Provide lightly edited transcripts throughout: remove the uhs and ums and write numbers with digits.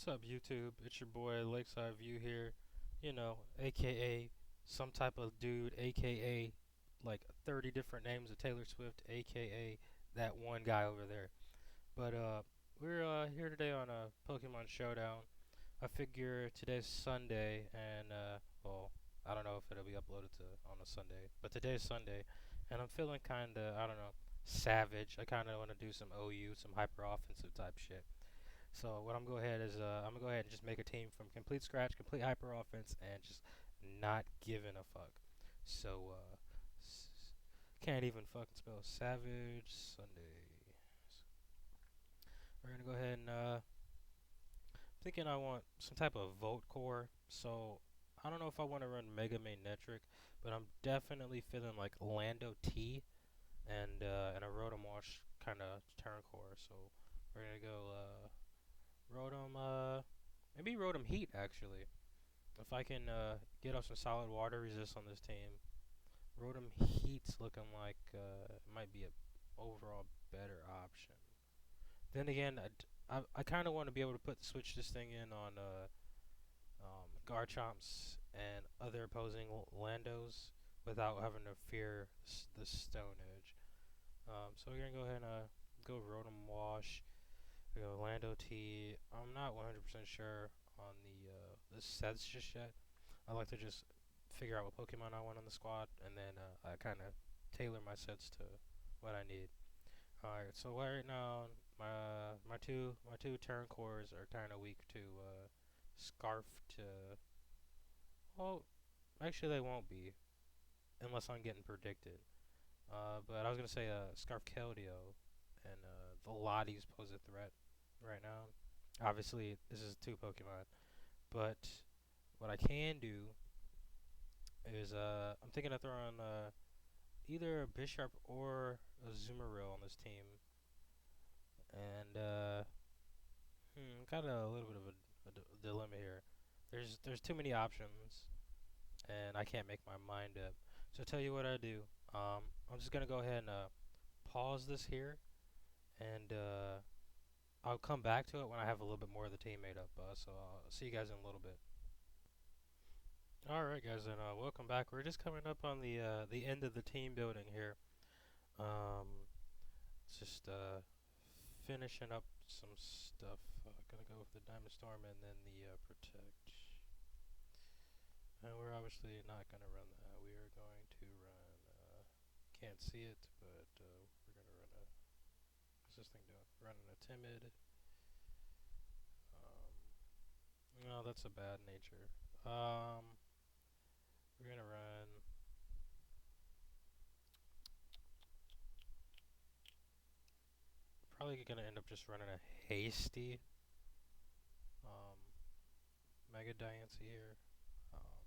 What's up, YouTube? It's your boy Lakeside View here. AKA some type of dude, AKA like 30 different names of Taylor Swift, AKA that one guy over there. But we're here today on a Pokemon Showdown. I figure today's Sunday, and well, I don't know if it'll be uploaded to on a Sunday, but today's Sunday, and I'm feeling kinda, I don't know, savage. I kinda want to do some OU, some hyper offensive type shit. So what I'm gonna go ahead is I'm gonna go ahead and just make a team from complete scratch, complete hyper offense, and just not giving a fuck. So can't even fucking spell Savage Sunday. So we're gonna go ahead and thinking I want some type of Volt Core. So I don't know if I want to run Mega Magnetric, but I'm definitely feeling like Lando T and a Rotom Wash kind of turn core. So we're gonna go Rotom, maybe Rotom Heat actually. If I can get up some solid water resist on this team, Rotom Heat's looking like it might be a overall better option. Then again, I kind of want to be able to switch this thing in on Garchomps and other opposing Landos without having to fear the Stone Edge. So we're gonna go ahead and go Rotom Wash. We go Lando T. I'm not 100% sure on the sets just yet. I like to just figure out what Pokemon I want on the squad, and then I kind of tailor my sets to what I need. All right, so right now my two turn cores are kind of weak to Scarf to. Well, actually they won't be unless I'm getting predicted. But I was gonna say Scarf Keldeo and the Lotties pose a threat right now. Obviously, this is two Pokemon, but what I can do is I'm thinking of throwing either a Bisharp or a Zoomeril on this team, and got a little bit of a dilemma here. There's too many options, and I can't make my mind up. So I'll tell you what I do. I'm just gonna go ahead and pause this here, and I'll come back to it when I have a little bit more of the team made up. So I'll see you guys in a little bit. All right, guys, and welcome back. We're just coming up on the end of the team building here. Um, just finishing up some stuff. Gonna go with the Diamond Storm and then the Protect. And we're obviously not gonna run that. We are going to run. Can't see it, but we're gonna run a. What's this thing doing? Running a Timid. No, that's a bad nature. We're gonna run. Probably gonna end up just running a hasty Mega Diancie here. Um,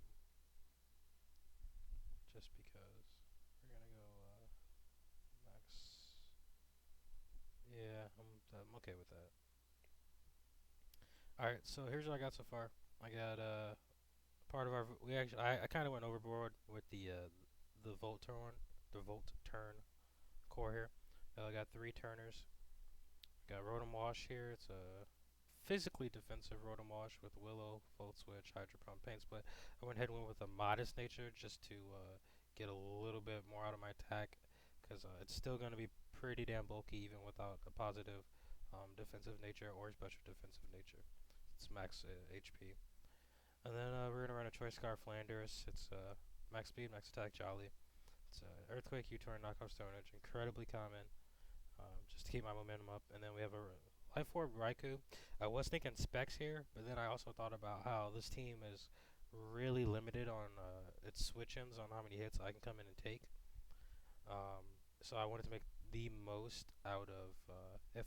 just because we're gonna go max. Yeah, I'm okay with that. All right, so here's what I got so far. I got part of our we actually I kind of went overboard with the Volt turn core here. I got three turners. Got Rotom Wash here. It's a physically defensive Rotom Wash with Willow, Volt Switch, Hydro Pump, Pain Split. I went ahead and went with a modest nature just to get a little bit more out of my attack because it's still going to be pretty damn bulky even without a positive defensive nature or special defensive nature. It's max HP. And then we're going to run a Choice Scarf Landers. It's max speed, max attack, Jolly. It's Earthquake, U-Turn, Knockoff Stone Edge. Incredibly common. Just to keep my momentum up. And then we have a Life Orb Raikou. I was thinking specs here, but then I also thought about how this team is really limited on its switch-ins on how many hits I can come in and take. So I wanted to make the most out of if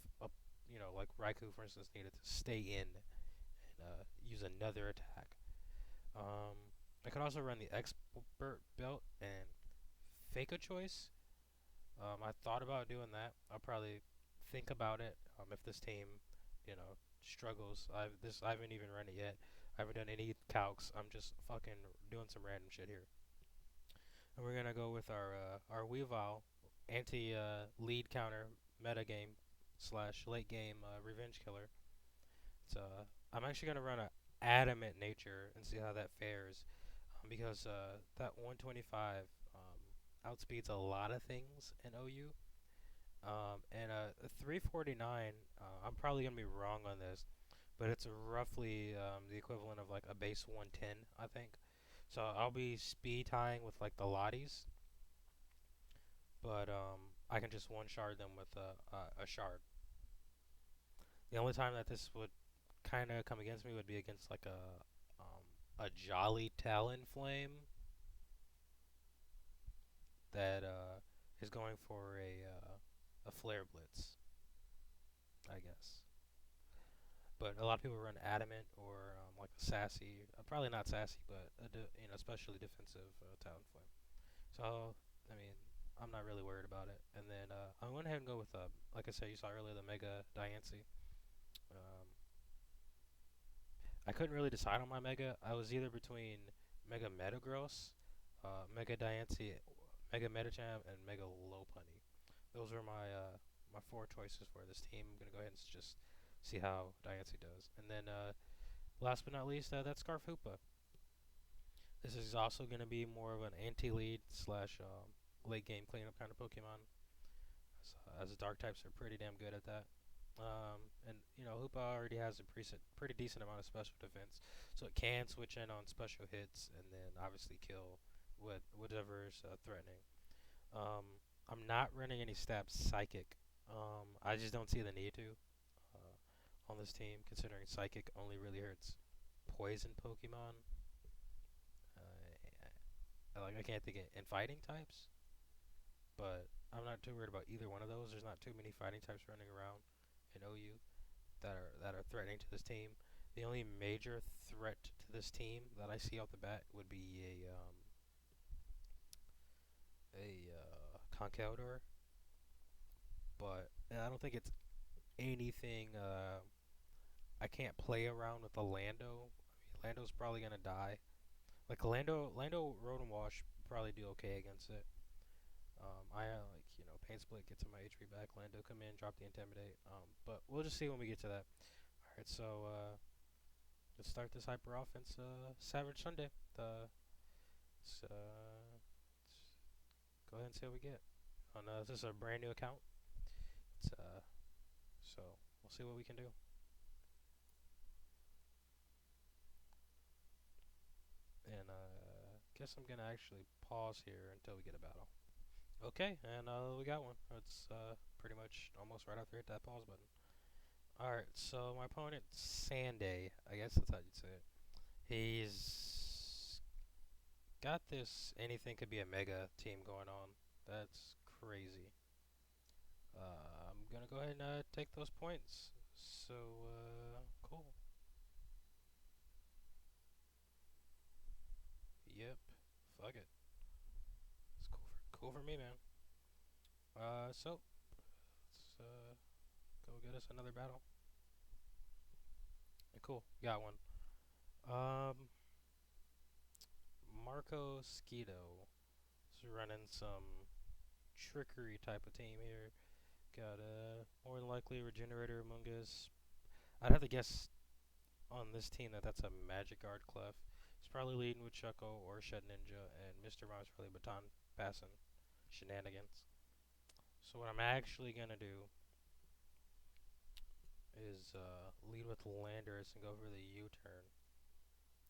like Raikou for instance needed to stay in and use another attack. I could also run the Expert Belt and fake a choice. I thought about doing that. I'll probably think about it. If this team, struggles. I haven't even run it yet. I haven't done any calcs. I'm just fucking doing some random shit here. And we're gonna go with our Weavile anti lead counter meta game slash late game revenge killer. It's I'm I'm actually gonna run a adamant nature and see how that fares, because that 125 outspeeds a lot of things in OU. And a 349, I'm probably gonna be wrong on this, but it's roughly the equivalent of like a base 110, I think. So I'll be speed tying with like the Lotties, but I can just one shard them with a shard. The only time that this would kind of come against me would be against like a Jolly Talon Flame that is going for a Flare Blitz, I guess. But a lot of people run Adamant or like a Sassy, probably not Sassy, but especially defensive Talon Flame. So I mean, I'm not really worried about it. And then I went ahead and go with like I said, you saw earlier the Mega Diancie. Um, I couldn't really decide on my Mega. I was either between Mega Metagross, Mega Diancie, Mega Metacham, and Mega Lopunny. Those were my four choices for this team. I'm gonna go ahead and just see how Diancie does. And then last but not least, that's Scarfhoopa. This is also gonna be more of an anti-lead slash late game cleanup kind of Pokemon, as the Dark types are pretty damn good at that. And you know, Hoopa already has a pretty decent amount of special defense, so it can switch in on special hits and then obviously kill whatever's threatening. I'm not running any stab Psychic. I just don't see the need to on this team, considering Psychic only really hurts poison Pokemon. I can't think of in fighting types, but I'm not too worried about either one of those. There's not too many fighting types running around in OU that are threatening to this team. The only major threat to this team that I see off the bat would be a Conkeldurr, but I don't think it's anything. I can't play around with a Lando. I mean, Lando's probably gonna die. Like Lando Road and Wash probably do okay against it. I like Pain Split, get some of my HP back. Lando come in, drop the Intimidate. But we'll just see when we get to that. All right, so let's start this hyper offense. Savage Sunday. Let's go ahead and see what we get. This is a brand new account. So we'll see what we can do. And guess I'm gonna actually pause here until we get a battle. Okay, and we got one. It's pretty much almost right after I hit that pause button. Alright, so my opponent, Sanday, I guess that's how you'd say it. He's got this anything could be a mega team going on. That's crazy. I'm gonna go ahead and take those points. So, cool. Yep, fuck it. It's cool for me, man. So let's go get us another battle. Cool, got one. Um, Marco Skeeto is running some trickery type of team here. Got more than likely Regenerator, Mungus. I'd have to guess on this team that's a Magic Guard Clef. He's probably leading with Chuckle or Shed Ninja, and Mr. Mime's probably baton passing shenanigans. So what I'm actually gonna do is lead with Landorus and go for the U-turn,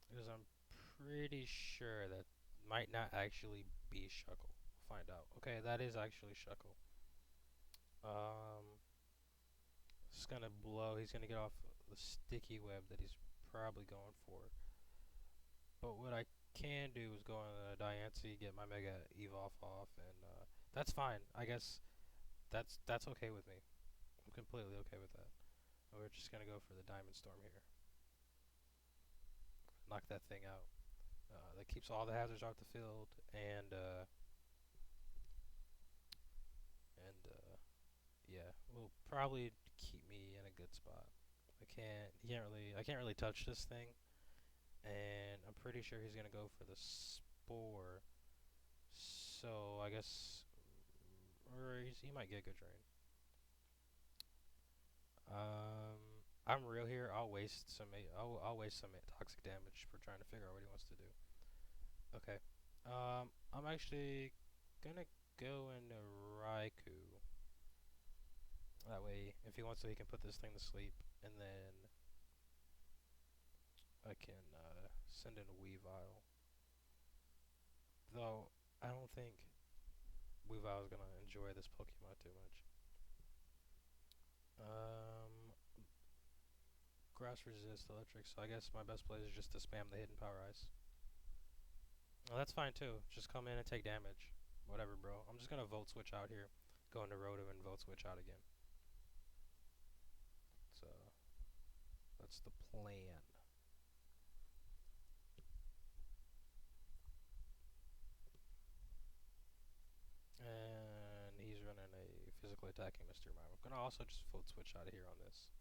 because I'm pretty sure that might not actually be Shuckle. We'll find out. Okay, that is actually Shuckle. It's gonna blow. He's gonna get off the sticky web that he's probably going for. But what I can do is go on the Diancie, get my Mega Evolve off, and that's fine. I guess that's okay with me. I'm completely okay with that. We're just gonna go for the Diamond Storm here. Knock that thing out. That keeps all the hazards off the field, and yeah, will probably keep me in a good spot. I can't really touch this thing, and I'm pretty sure he's gonna go for the Spore. So I guess, or he might get Good Drain. I'm real here. I'll waste some toxic damage for trying to figure out what he wants to do. Okay. I'm actually gonna go into Raikou. That way, if he wants to, he can put this thing to sleep, and then I can send in a Weavile. Though I don't think Weavile is gonna enjoy this Pokemon too much. Um, Grass resist electric, so I guess my best play is just to spam the hidden power ice. Well, that's fine too. Just come in and take damage. Whatever, bro. I'm just gonna Volt Switch out here, go into Rotom and Volt Switch out again. So that's the plan. And he's running a physically attacking Mr. Mime. I'm gonna also just Volt Switch out of here on this.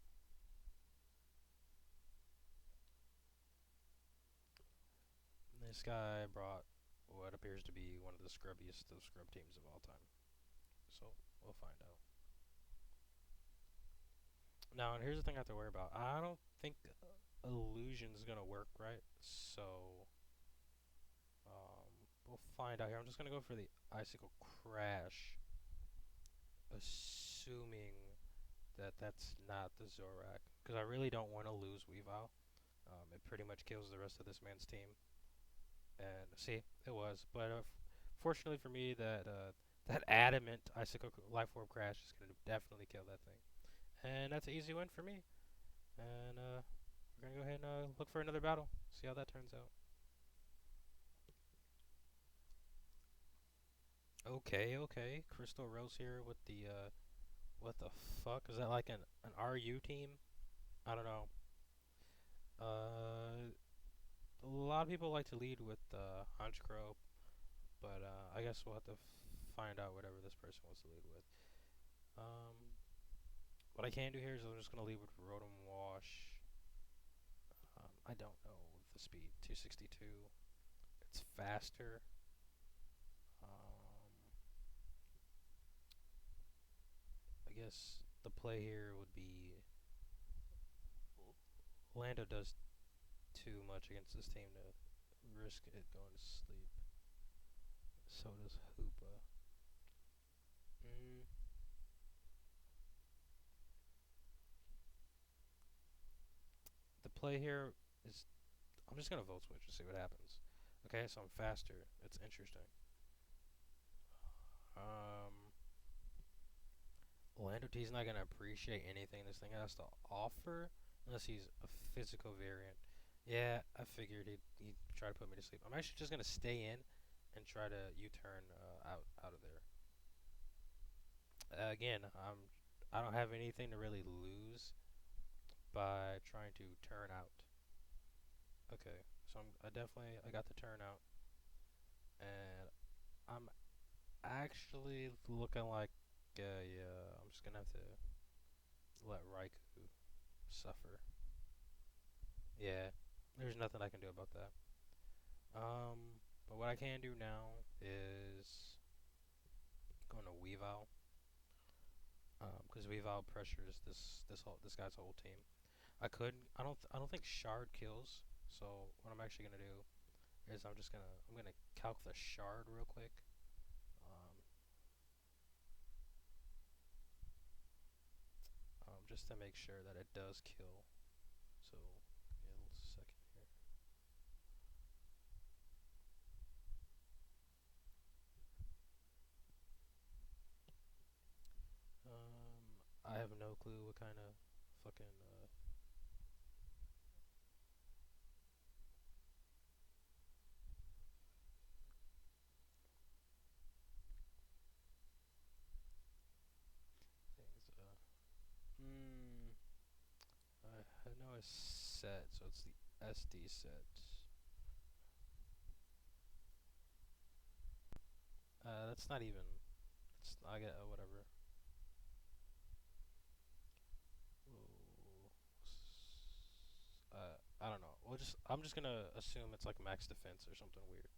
This guy brought what appears to be one of the scrubbiest of scrub teams of all time. So we'll find out. Now, and here's the thing I have to worry about. I don't think Illusion's gonna work, right? So we'll find out here. I'm just gonna go for the Icicle Crash, assuming that that's not the Zorak, because I really don't want to lose Weavile. It pretty much kills the rest of this man's team. And see, it was, but fortunately for me, that adamant Icicle Life Orb Crash is gonna definitely kill that thing, and that's an easy win for me. And we're gonna go ahead and look for another battle. See how that turns out. Okay, okay. Crystal Rose here with the what the fuck is that? Like an RU team? I don't know. Uh, a lot of people like to lead with Honchkrow, but I guess we'll have to find out whatever this person wants to lead with. What I can do here is I'm just gonna lead with Rotom Wash. I don't know the speed. 262. It's faster. I guess the play here would be Lando does too much against this team to risk it going to sleep. So does Hoopa. Mm. The play here is I'm just gonna Volt Switch and see what happens. Okay, so I'm faster. It's interesting. Um, Lando T's not gonna appreciate anything this thing has to offer unless he's a physical variant. Yeah, I figured he'd try to put me to sleep. I'm actually just gonna stay in and try to U-turn out of there. Again, I don't have anything to really lose by trying to turn out. Okay, so I got the turn out, and I'm actually looking like yeah. I'm just gonna have to let Raikou suffer. Yeah, there's nothing I can do about that. But what I can do now is going to Weavile, because Weavile pressures this guy's whole team. I don't think Shard kills. So what I'm actually gonna do is I'm gonna calc the Shard real quick. Um, just to make sure that it does kill. So give me a second here. I have no clue what kind of fucking things. I know it's set, so it's the SD set. That's not even. I get whatever. I don't know. I'm just gonna assume it's like max defense or something weird,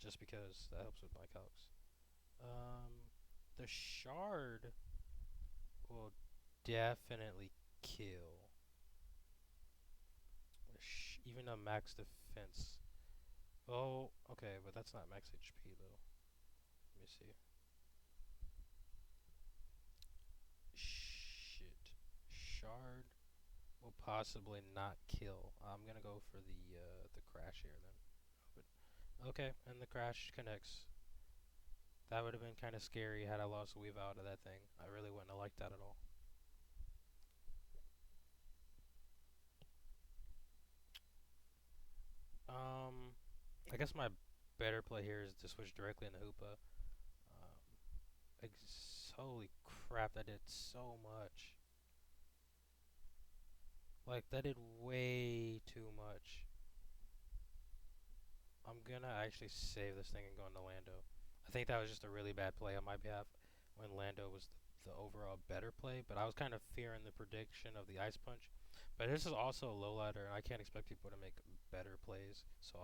just because that helps with my calcs. The shard will definitely kill. max defense. Oh, okay, but that's not max HP though. Let me see. Shit. Shard will possibly not kill. I'm gonna go for the crash here then. But okay, and the crash connects. That would have been kind of scary had I lost a weave out of that thing. I really wouldn't have liked that at all. I guess my better play here is to switch directly into Hoopa. Holy crap, that did so much. Like, that did way too much. I'm gonna actually save this thing and go into Lando. I think that was just a really bad play on my behalf when Lando was the overall better play, but I was kind of fearing the prediction of the Ice Punch. But this is also a lowlighter, and I can't expect people to make better plays, so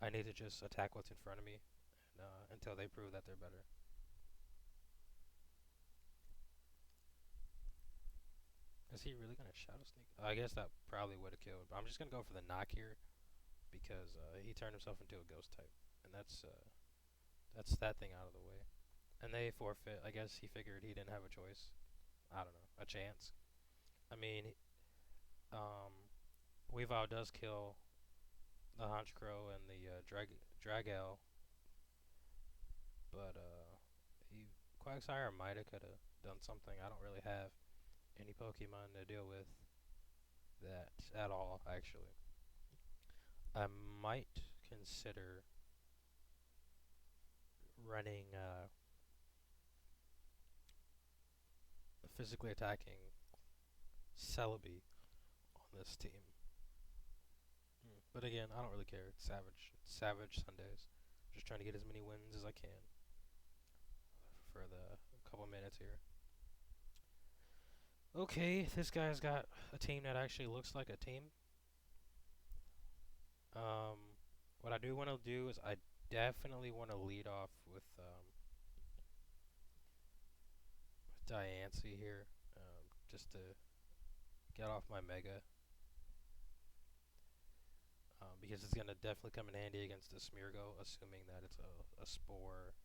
I need to just attack what's in front of me and, until they prove that they're better. Is he really gonna Shadow Sneak? I guess that probably would have killed, but I'm just gonna go for the knock here because he turned himself into a ghost type, and that's that thing out of the way. And they forfeit. I guess he figured he didn't have a choice. I don't know, a chance. I mean, um, Weavile does kill the Honchkrow and the Dragel, but he Quagsire might have could have done something. I don't really have any Pokemon to deal with that at all. Actually, I might consider running physically attacking Celebi on this team. But again, I don't really care. It's Savage. It's Savage Sundays. Just trying to get as many wins as I can for the couple minutes here. Okay, this guy's got a team that actually looks like a team. Um, what I do want to do is I definitely want to lead off with Diancie here, just to get off my Mega, because it's gonna definitely come in handy against the Smeargle, assuming that it's a Spore,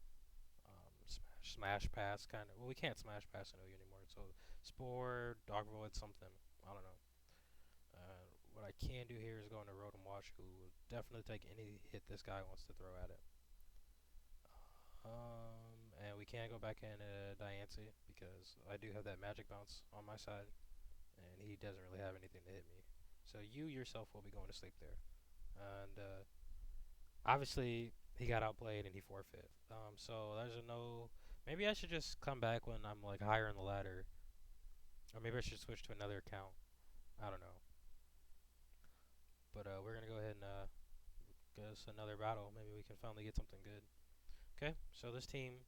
smash pass kind of. Well, we can't smash pass an OU anymore, so Spore, Dog Void, something. I don't know. What I can do here is go into Rotom Wash, who will definitely take any hit this guy wants to throw at it. And we can't go back in Diancie because I do have that Magic Bounce on my side, and he doesn't really have anything to hit me. So you yourself will be going to sleep there. And obviously, he got outplayed and he forfeit. So there's a no. Maybe I should just come back when I'm like higher in the ladder, or maybe I should switch to another account. I don't know. But we're gonna go ahead and get us another battle. Maybe we can finally get something good. Okay, so this team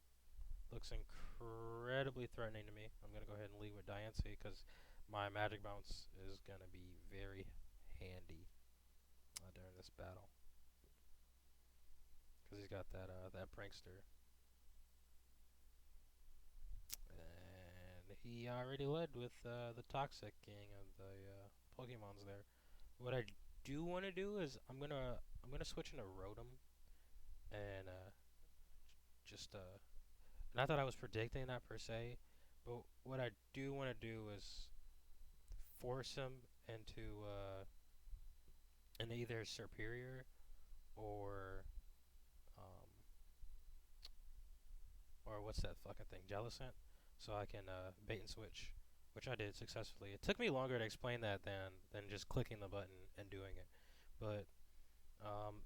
looks incredibly threatening to me. I'm gonna go ahead and lead with Diancie because my Magic Bounce is gonna be very handy during this battle. Because he's got that prankster, and he already led with the Toxic King of the Pokemon's there. What I do want to do is I'm gonna switch into Rotom and just not that I was predicting that per se, but what I do want to do is force him into into either Superior or um, or what's that fucking thing, Jellicent, so I can bait and switch, which I did successfully. It took me longer to explain that than just clicking the button and doing it, but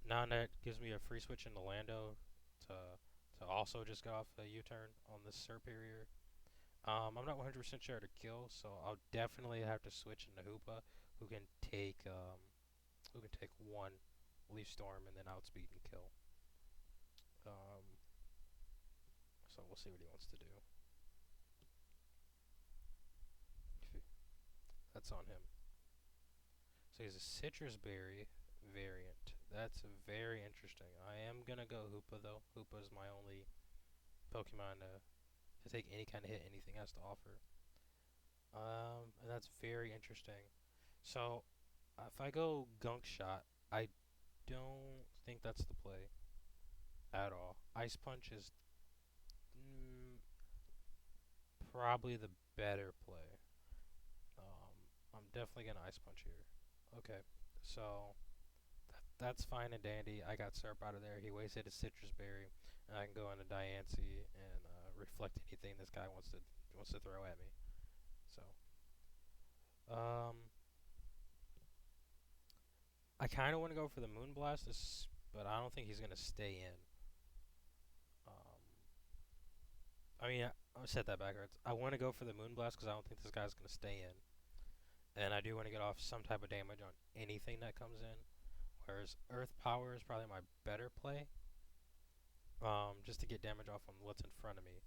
now that gives me a free switch into Lando to also just get off a U-turn on this Superior. I'm not 100% sure to kill, so I'll definitely have to switch into Hoopa, who can take one Leaf Storm and then outspeed and kill. Um, so we'll see what he wants to do. That's on him. So he's a Citrus Berry variant. That's very interesting. I am gonna go Hoopa though. Hoopa is my only Pokemon to take any kind of hit anything has to offer. And that's very interesting. So if I go Gunk Shot, I don't think that's the play at all. Ice Punch is mm, probably the better play. I'm definitely gonna Ice Punch here. Okay, so that's fine and dandy. I got Syrup out of there. He wasted his Citrus Berry, and I can go into Diancie and reflect anything this guy wants to throw at me. So, um, I kind of want to go for the Moonblast, but I don't think he's gonna stay in. Um, I said that backwards. I want to go for the Moonblast because I don't think this guy's gonna stay in, and I do want to get off some type of damage on anything that comes in. Whereas Earth Power is probably my better play, just to get damage off on what's in front of me.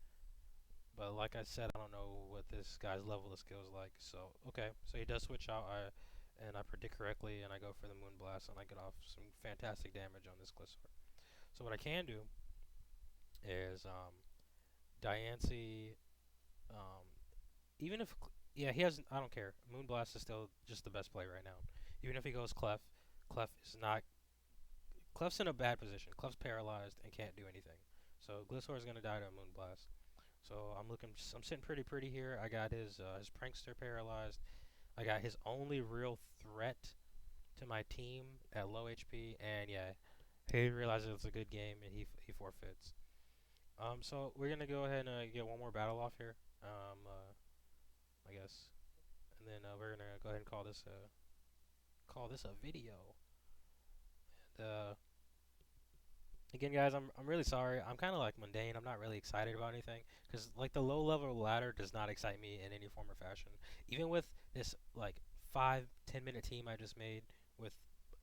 But like I said, I don't know what this guy's level of skill is like. So okay, so he does switch out. I predict correctly, and I go for the Moonblast, and I get off some fantastic damage on this Gliscor. So what I can do is Diancie, um, even if yeah he has I don't care. Moonblast is still just the best play right now. Even if he goes Clef, Clef is not Clef's in a bad position. Clef's paralyzed and can't do anything. So Gliscor is gonna die to a Moonblast. So I'm sitting pretty here. I got his prankster paralyzed. I got his only real threat to my team at low HP, and yeah, he realizes it's a good game and he forfeits. So we're gonna go ahead and get one more battle off here. I guess, and then we're gonna go ahead and call this a video. And again, guys, I'm really sorry. I'm kind of like mundane. I'm not really excited about anything because like the low level ladder does not excite me in any form or fashion. Even with this like 5-10 minute team I just made with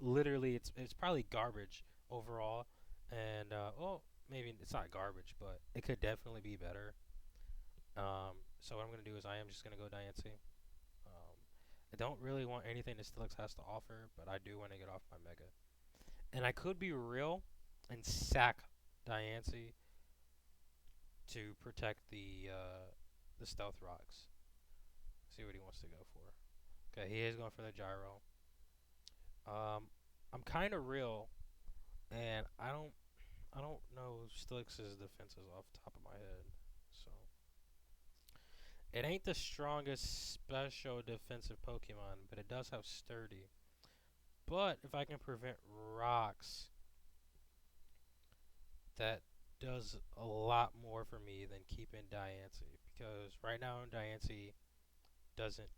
literally it's probably garbage overall, and well maybe it's not garbage, but it could definitely be better. So what I'm gonna do is I am just gonna go Diancie. Um, I don't really want anything that Steelix has to offer, but I do want to get off my Mega. And I could be real and sack Diancie to protect the stealth rocks. See what he wants to go for. Okay, he is going for the gyro. I'm kind of real, and I don't know Stilix's defenses off the top of my head. So it ain't the strongest special defensive Pokemon, but it does have sturdy. But if I can prevent rocks, that does a lot more for me than keeping Diancie. Because right now Diancie doesn't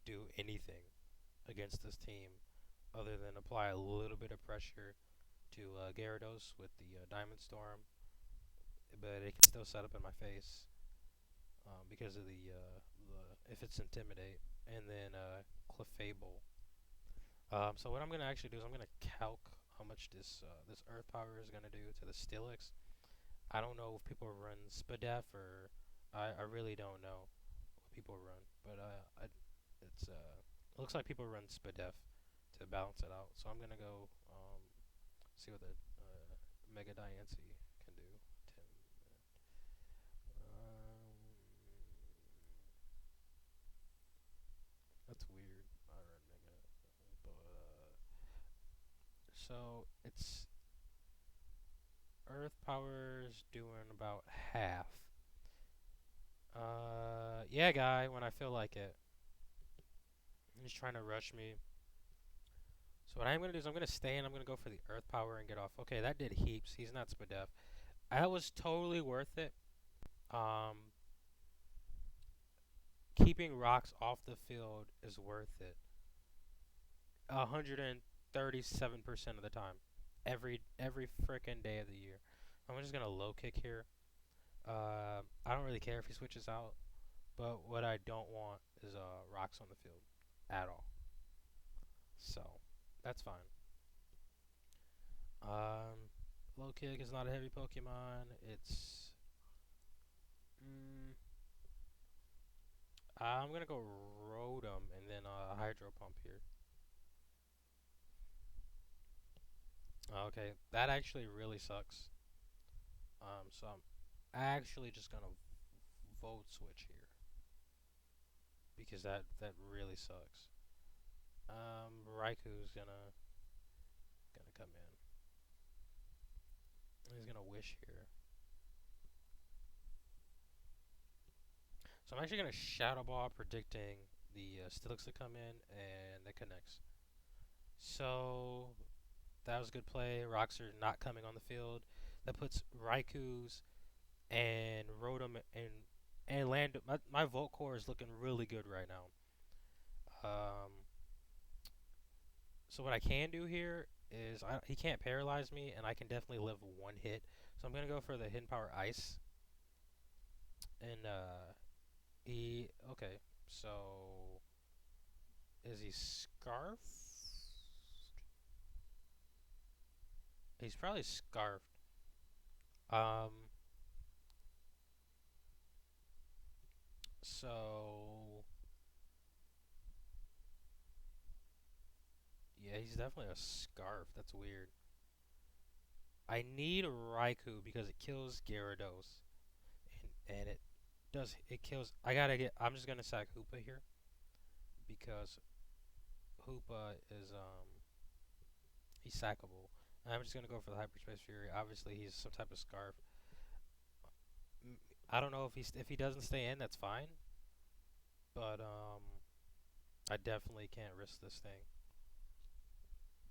do anything against this team other than apply a little bit of pressure to Gyarados with the Diamond Storm, but it can still set up in my face because of the if it's Intimidate, and then Clefable. So what I'm gonna actually do is I'm gonna calc how much this Earth Power is gonna do to the Steelix. I don't know if people run Spadef or I really don't know what people run, but it looks like people run Spadef to balance it out. So I'm gonna go see what the Mega Diancie can do. That's weird. I run Mega, but so it's Earth Power's doing about half. Yeah, guy. When I feel like it, he's trying to rush me. So what I'm gonna do is I'm gonna stay and I'm gonna go for the Earth Power and get off. Okay, that did heaps. He's not Spadef. That was totally worth it. Um, Keeping rocks off the field is worth it. 137% of the time, every frickin' day of the year. I'm just gonna low kick here. I don't really care if he switches out, but what I don't want is rocks on the field at all. So that's fine. Um, Low kick is not a heavy Pokemon. Mm, I'm gonna go Rotom and then Hydro Pump here. Okay, that actually really sucks. So I'm actually just gonna Volt Switch here because that really sucks. Raiku's gonna come in. He's gonna wish here. So I'm actually gonna Shadow Ball, predicting the Steelix to come in, and that connects. So that was a good play. Rocks are not coming on the field. That puts Raiku's and Rotom and Land. My Volt Core is looking really good right now. So what I can do here is he can't paralyze me, and I can definitely live one hit. So I'm gonna go for the Hidden Power Ice, and he okay. So is he scarfed? He's probably scarfed. Um. So yeah, he's definitely a scarf. That's weird. I need Raikou because it kills Gyarados, and it kills. I gotta get. I'm just gonna sack Hoopa here because Hoopa is he's sackable. I'm just gonna go for the Hyperspace Fury. Obviously, he's some type of scarf. I don't know if he doesn't stay in, that's fine. But I definitely can't risk this thing.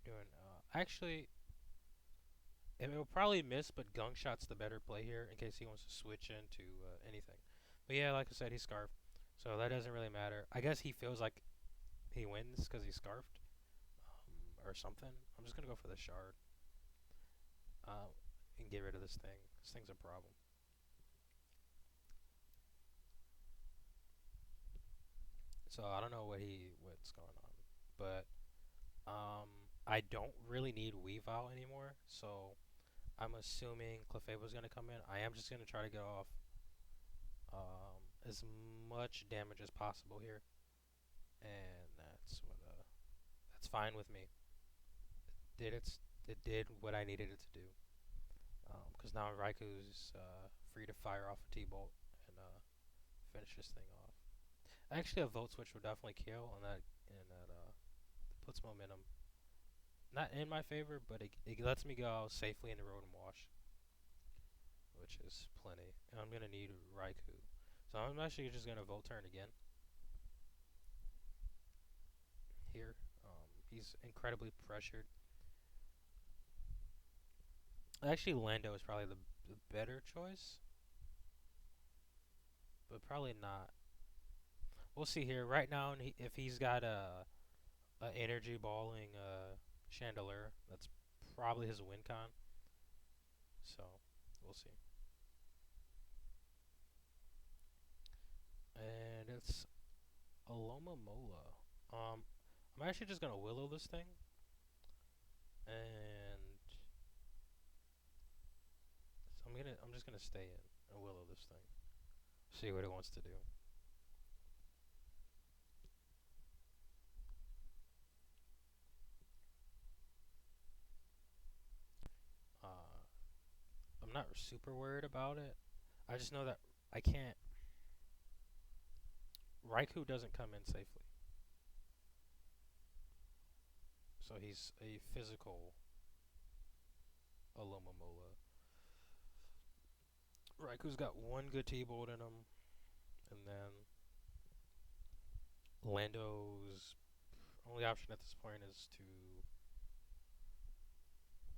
Doing actually, it will probably miss, but Gunk Shot's the better play here in case he wants to switch into anything. But yeah, like I said, he's scarfed, so that doesn't really matter. I guess he feels like he wins because he's scarfed, or something. I'm just gonna go for the shard, and get rid of this thing. This thing's a problem. So I don't know what's going on, but I don't really need Weavile anymore. So I'm assuming Clefable's gonna come in. I am just gonna try to get off as much damage as possible here, and that's fine with me. It did what I needed it to do. Because now Raiku's free to fire off a T-Bolt and finish this thing off. Actually, a Volt Switch would definitely kill, and that puts momentum. Not in my favor, but it lets me go safely in the Rotom Wash, which is plenty. And I'm gonna need Raikou, so I'm actually just gonna Volt Turn again here. He's incredibly pressured. Actually, Lando is probably the better choice, but probably not. We'll see here. Right now, if he's got a energy balling Chandelier, that's probably his win con. So we'll see. And it's Aloma Mola. I'm actually just gonna Willow this thing, and so I'm just gonna stay in and Willow this thing. See what it wants to do. Uh, I'm not super worried about it. I just know that I can't. Raikou doesn't come in safely, so he's a physical Alomomola. Raikou's got one good T-Bolt in him, and then Lando's only option at this point is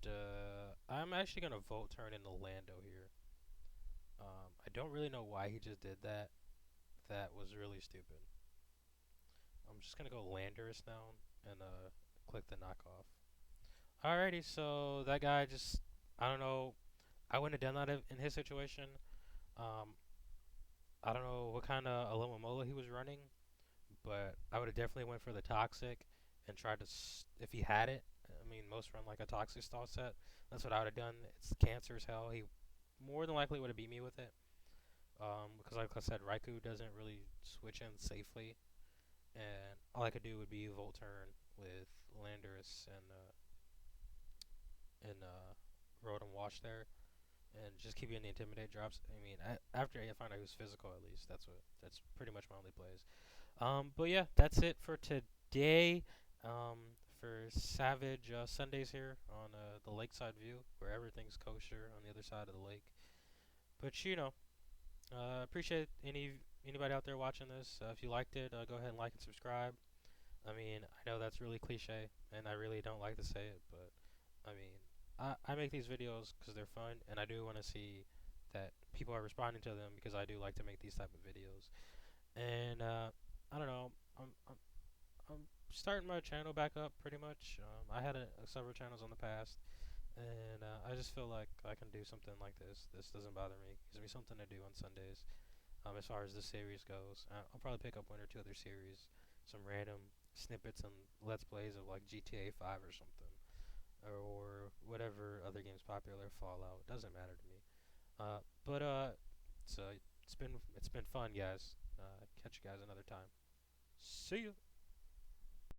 to. I'm actually gonna Volt Turn into Lando here. I don't really know why he just did that. That was really stupid. I'm just gonna go Landorus now and click the knockoff. Alrighty, so that guy just I don't know. I wouldn't have done that in his situation. Um, I don't know what kind of Alomomola he was running, but I would have definitely went for the Toxic and tried to if he had it. I mean, most run like a Toxic stall set. That's what I would have done. It's cancer as hell. He more than likely would have beat me with it. Because like I said, Raikou doesn't really switch in safely, and all I could do would be Volt Turn with Landorus and Rotom Wash there, and just keep getting the Intimidate drops. I mean, after I found out he was physical, at least that's pretty much my only plays. But yeah, that's it for today. for savage Sundays here on the lakeside view, where everything's kosher on the other side of the lake. But appreciate anybody out there watching this. If you liked it, go ahead and like and subscribe. I mean, I know that's really cliche, and I really don't like to say it, but I mean, I make these videos because they're fun, and I do want to see that people are responding to them because I do like to make these type of videos. And I don't know, I'm starting my channel back up pretty much. I had several channels in the past, and I just feel like I can do something like this. This doesn't bother me. It gives me something to do on Sundays. As far as this series goes, I'll probably pick up one or two other series, some random snippets and let's plays of like GTA 5 or something, or whatever other games popular. Fallout, doesn't matter to me. But it's been fun, guys. Catch you guys another time. See ya.